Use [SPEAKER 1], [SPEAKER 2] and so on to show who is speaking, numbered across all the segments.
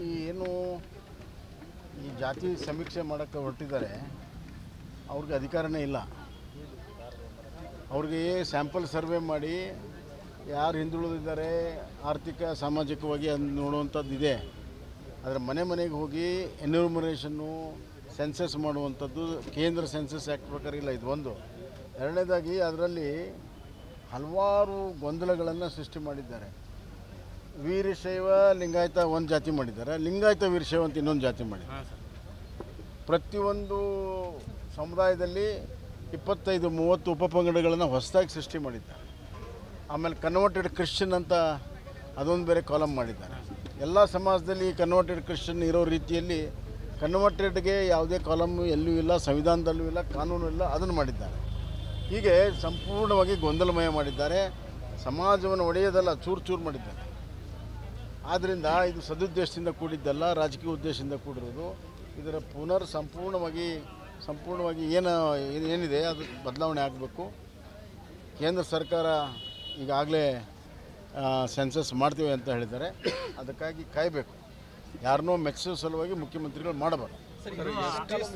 [SPEAKER 1] ಏನು ಈ ಜಾತಿ ಸಮೀಕ್ಷೆ ಮಾಡೋಕ್ಕೆ ಹೊರಟಿದ್ದಾರೆ ಅವ್ರಿಗೆ ಅಧಿಕಾರನೇ ಇಲ್ಲ. ಅವ್ರಿಗೆ ಸ್ಯಾಂಪಲ್ ಸರ್ವೆ ಮಾಡಿ ಯಾರು ಹಿಂದುಳಿದಿದ್ದಾರೆ ಆರ್ಥಿಕ ಸಾಮಾಜಿಕವಾಗಿ ಅದು ನೋಡುವಂಥದ್ದು ಇದೆ. ಆದರೆ ಮನೆ ಮನೆಗೆ ಹೋಗಿ ಎನ್ಯೂಮರೇಷನ್ನು ಸೆನ್ಸಸ್ ಮಾಡುವಂಥದ್ದು ಕೇಂದ್ರ ಸೆನ್ಸಸ್ ಆ್ಯಕ್ಟ್ ಪ್ರಕಾರ ಇಲ್ಲ. ಇದು ಒಂದು. ಎರಡನೇದಾಗಿ ಅದರಲ್ಲಿ ಹಲವಾರು ಗೊಂದಲಗಳನ್ನು ಸೃಷ್ಟಿ ಮಾಡಿದ್ದಾರೆ. ವೀರಶೈವ ಲಿಂಗಾಯತ ಒಂದು ಜಾತಿ ಮಾಡಿದ್ದಾರೆ, ಲಿಂಗಾಯತ ವೀರಶೈವ ಅಂತ ಇನ್ನೊಂದು ಜಾತಿ ಮಾಡಿದ್ದಾರೆ. ಪ್ರತಿಯೊಂದು ಸಮುದಾಯದಲ್ಲಿ 25-30 ಉಪಪಂಗಡಗಳನ್ನು ಹೊಸದಾಗಿ ಸೃಷ್ಟಿ ಮಾಡಿದ್ದಾರೆ. ಆಮೇಲೆ ಕನ್ವರ್ಟೆಡ್ ಕ್ರಿಶ್ಚಿಯನ್ ಅಂತ ಅದೊಂದು ಬೇರೆ ಕಾಲಮ್ ಮಾಡಿದ್ದಾರೆ. ಎಲ್ಲ ಸಮಾಜದಲ್ಲಿ ಕನ್ವರ್ಟೆಡ್ ಕ್ರಿಶ್ಚಿಯನ್ ಇರೋ ರೀತಿಯಲ್ಲಿ ಕನ್ವರ್ಟೆಡ್ಗೆ ಯಾವುದೇ ಕಾಲಮ್ ಎಲ್ಲೂ ಇಲ್ಲ, ಸಂವಿಧಾನದಲ್ಲೂ ಇಲ್ಲ, ಕಾನೂನು ಇಲ್ಲ, ಅದನ್ನು ಮಾಡಿದ್ದಾರೆ. ಹೀಗೆ ಸಂಪೂರ್ಣವಾಗಿ ಗೊಂದಲಮಯ ಮಾಡಿದ್ದಾರೆ. ಸಮಾಜವನ್ನು ಒಡೆಯೋದಲ್ಲ, ಚೂರು ಚೂರು ಮಾಡಿದ್ದಾರೆ. ಆದ್ದರಿಂದ ಇದು ಸದುದ್ದೇಶದಿಂದ ಕೂಡಿದ್ದಲ್ಲ, ರಾಜಕೀಯ ಉದ್ದೇಶದಿಂದ ಕೂಡಿರೋದು. ಇದರ ಸಂಪೂರ್ಣವಾಗಿ ಏನಿದೆ ಅದು ಬದಲಾವಣೆ ಆಗಬೇಕು. ಕೇಂದ್ರ ಸರ್ಕಾರ ಈಗಾಗಲೇ ಸೆನ್ಸಸ್ ಮಾಡ್ತೀವಿ ಅಂತ ಹೇಳಿದ್ದಾರೆ. ಅದಕ್ಕಾಗಿ ಕಾಯಬೇಕು. ಯಾರನ್ನೋ ಮೆಚ್ಚಿಸೋ ಸಲುವಾಗಿ ಮುಖ್ಯಮಂತ್ರಿಗಳು ಮಾಡಬಾರ್ದು.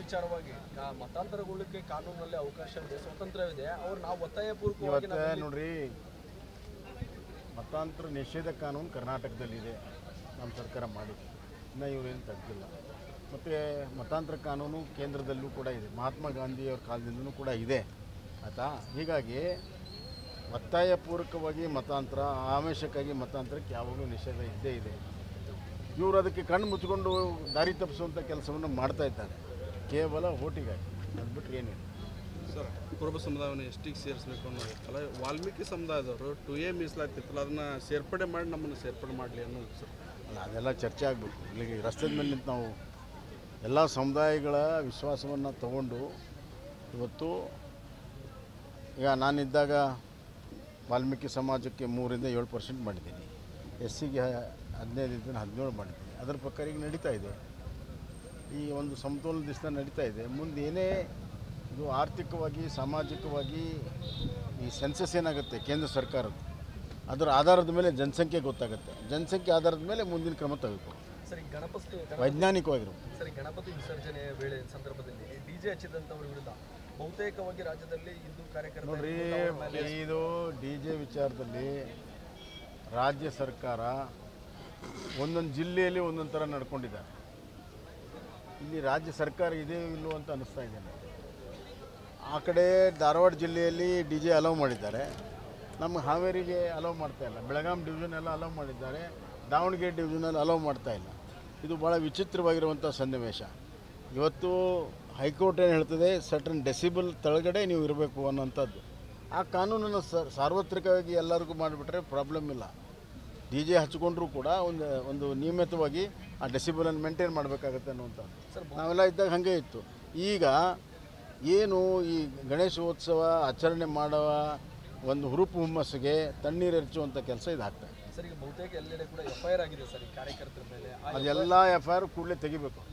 [SPEAKER 2] ವಿಚಾರವಾಗಿ ಮತಾಂತರಗೊಳ್ಳಕ್ಕೆ ಕಾನೂನಲ್ಲಿ ಅವಕಾಶ ಇದೆ, ಸ್ವಾತಂತ್ರ್ಯವಿದೆ. ಅವ್ರು ನಾವು ಒತ್ತಾಯಪೂರ್ವಕವಾಗಿ
[SPEAKER 1] ಇವತ್ತೇ ನೋಡ್ರಿ, ಮತಾಂತರ ನಿಷೇಧ ಕಾನೂನು ಕರ್ನಾಟಕದಲ್ಲಿದೆ, ನಮ್ಮ ಸರ್ಕಾರ ಮಾಡಿದೆ. ಇನ್ನು ಇವರೇನು ತಗ್ಗಿಲ್ಲ. ಮತ್ತು ಮತಾಂತರ ಕಾನೂನು ಕೇಂದ್ರದಲ್ಲೂ ಕೂಡ ಇದೆ, ಮಹಾತ್ಮ ಗಾಂಧಿಯವ್ರ ಕಾಲದಿಂದಲೂ ಕೂಡ ಇದೆ ಆಯಿತಾ. ಹೀಗಾಗಿ ಒತ್ತಾಯಪೂರ್ವಕವಾಗಿ ಮತಾಂತರ, ಆವೇಶಕ್ಕಾಗಿ ಮತಾಂತರಕ್ಕೆ ಯಾವಾಗಲೂ ನಿಷೇಧ ಇದ್ದೇ ಇದೆ. ಇವರು ಅದಕ್ಕೆ ಕಣ್ಣು ಮುಚ್ಚಿಕೊಂಡು ದಾರಿ ತಪ್ಪಿಸುವಂಥ ಕೆಲಸವನ್ನು ಮಾಡ್ತಾ ಇದ್ದಾರೆ, ಕೇವಲ ಓಟಿಗಾಗಿ. ಅದು ಬಿಟ್ಟರೆ ಏನಿಲ್ಲ.
[SPEAKER 3] ಸರ್, ಕುರುಬ ಸಮುದಾಯವನ್ನು ಎಷ್ಟಿಗೆ ಸೇರಿಸಬೇಕು ಅನ್ನೋದಕ್ಕಲ್ಲ, ವಾಲ್ಮೀಕಿ ಸಮುದಾಯದವರು 2A ಮೀಸಲಾತಿತ್ತಲ್ಲ, ಅದನ್ನು ಸೇರ್ಪಡೆ ಮಾಡಿ ನಮ್ಮನ್ನು ಸೇರ್ಪಡೆ ಮಾಡಲಿ ಅನ್ನೋದು ಸರ್.
[SPEAKER 1] ಅಲ್ಲ, ಅದೆಲ್ಲ ಚರ್ಚೆ ಆಗಬೇಕು. ಇಲ್ಲಿಗೆ ರಸ್ತೆ ಮೇಲೆ ನಿಂತು ನಾವು ಎಲ್ಲ ಸಮುದಾಯಗಳ ವಿಶ್ವಾಸವನ್ನು ತಗೊಂಡು ಇವತ್ತು ಈಗ ನಾನಿದ್ದಾಗ ವಾಲ್ಮೀಕಿ ಸಮಾಜಕ್ಕೆ 3-7% ಮಾಡಿದ್ದೀನಿ, SCಗೆ 15-17 ಮಾಡಿದ್ದೀನಿ. ಅದರ ಪ್ರಕಾರ ಈಗ ನಡೀತಾ ಇದೆ. ಈ ಒಂದು ಸಮತೋಲನ ದಿವಸ ನಡೀತಾ ಇದೆ. ಮುಂದೆ ಏನೇ ಇದು ಆರ್ಥಿಕವಾಗಿ ಸಾಮಾಜಿಕವಾಗಿ ಈ ಸೆನ್ಸಸ್ ಏನಾಗುತ್ತೆ ಕೇಂದ್ರ ಸರ್ಕಾರದ್ದು, ಅದರ ಆಧಾರದ ಮೇಲೆ ಜನಸಂಖ್ಯೆ ಗೊತ್ತಾಗುತ್ತೆ. ಜನಸಂಖ್ಯೆ ಆಧಾರದ ಮೇಲೆ ಮುಂದಿನ ಕ್ರಮ ತಗೋಬೇಕು.
[SPEAKER 2] ಸರಿ,
[SPEAKER 1] ವೈಜ್ಞಾನಿಕವಾಗಿರ್ಬೇಕು.
[SPEAKER 2] ಸರಿ, ಗಣಪತಿ ವಿಸರ್ಜನೆ ವೇಳೆ ಸಂದರ್ಭದಲ್ಲಿ DJ ಹಚ್ಚಿದಂಥವ್ರ ವಿರುದ್ಧ ಬಹುತೇಕವಾಗಿ ರಾಜ್ಯದಲ್ಲಿ ಹಿಂದೂ ಕಾರ್ಯಕರ್ತರು
[SPEAKER 1] ನೋಡ್ರಿ, ಇದು DJ ವಿಚಾರದಲ್ಲಿ ರಾಜ್ಯ ಸರ್ಕಾರ ಒಂದೊಂದು ಜಿಲ್ಲೆಯಲ್ಲಿ ಒಂದೊಂದು ಥರ ನಡ್ಕೊಂಡಿದ್ದಾರೆ. ಇಲ್ಲಿ ರಾಜ್ಯ ಸರ್ಕಾರ ಇದೆ ಇಲ್ಲೋ ಅಂತ ಅನ್ನಿಸ್ತಾ ಇದೆ. ಆ ಕಡೆ ಧಾರವಾಡ ಜಿಲ್ಲೆಯಲ್ಲಿ DJ ಅಲೌ ಮಾಡಿದ್ದಾರೆ, ನಮ್ಮ ಹಾವೇರಿಗೆ ಅಲೌ ಮಾಡ್ತಾಯಿಲ್ಲ. ಬೆಳಗಾಂ ಡಿವಿಷನ್ ಎಲ್ಲ ಅಲೌ ಮಾಡಿದ್ದಾರೆ, ದಾವಣಗೆರೆ ಡಿವಿಷನಲ್ಲಿ ಅಲೌ ಮಾಡ್ತಾಯಿಲ್ಲ. ಇದು ಭಾಳ ವಿಚಿತ್ರವಾಗಿರುವಂಥ ಸನ್ನಿವೇಶ. ಇವತ್ತು ಹೈಕೋರ್ಟ್ ಏನು ಹೇಳ್ತದೆ, ಸರ್ಟನ್ ಡೆಸಿಬಲ್ ಕೆಳಗಡೆ ನೀವು ಇರಬೇಕು ಅನ್ನೋಂಥದ್ದು. ಆ ಕಾನೂನನ್ನು ಸಾರ್ವತ್ರಿಕವಾಗಿ ಎಲ್ಲರಿಗೂ ಮಾಡಿಬಿಟ್ರೆ ಪ್ರಾಬ್ಲಮ್ ಇಲ್ಲ. DJ ಹಚ್ಕೊಂಡ್ರೂ ಕೂಡ ಒಂದು ನಿಯಮಿತವಾಗಿ ಆ ಡೆಸಿಬಲನ್ನು ಮೇಂಟೈನ್ ಮಾಡಬೇಕಾಗತ್ತೆ ಅನ್ನುವಂಥದ್ದು. ನಾವೆಲ್ಲ ಇದ್ದಾಗ ಹಾಗೆ ಇತ್ತು. ಈಗ ಏನು ಈ ಗಣೇಶೋತ್ಸವ ಆಚರಣೆ ಮಾಡುವ ಒಂದು ಹುರುಪು ಹುಮ್ಮಸ್ಸಿಗೆ ತಣ್ಣೀರು ಎರಚುವಂಥ ಕೆಲಸ ಇದು ಆಗ್ತದೆ.
[SPEAKER 2] ಸರ್, ಈಗ ಬಹುತೇಕ ಎಲ್ಲೆಡೆ ಕೂಡ FIR ಆಗಿದೆ ಸರ್ ಈ ಕಾರ್ಯಕರ್ತರ ಮೇಲೆ.
[SPEAKER 1] ಅದೆಲ್ಲ FIR ಕೂಡಲೇ ತೆಗಿಬೇಕು.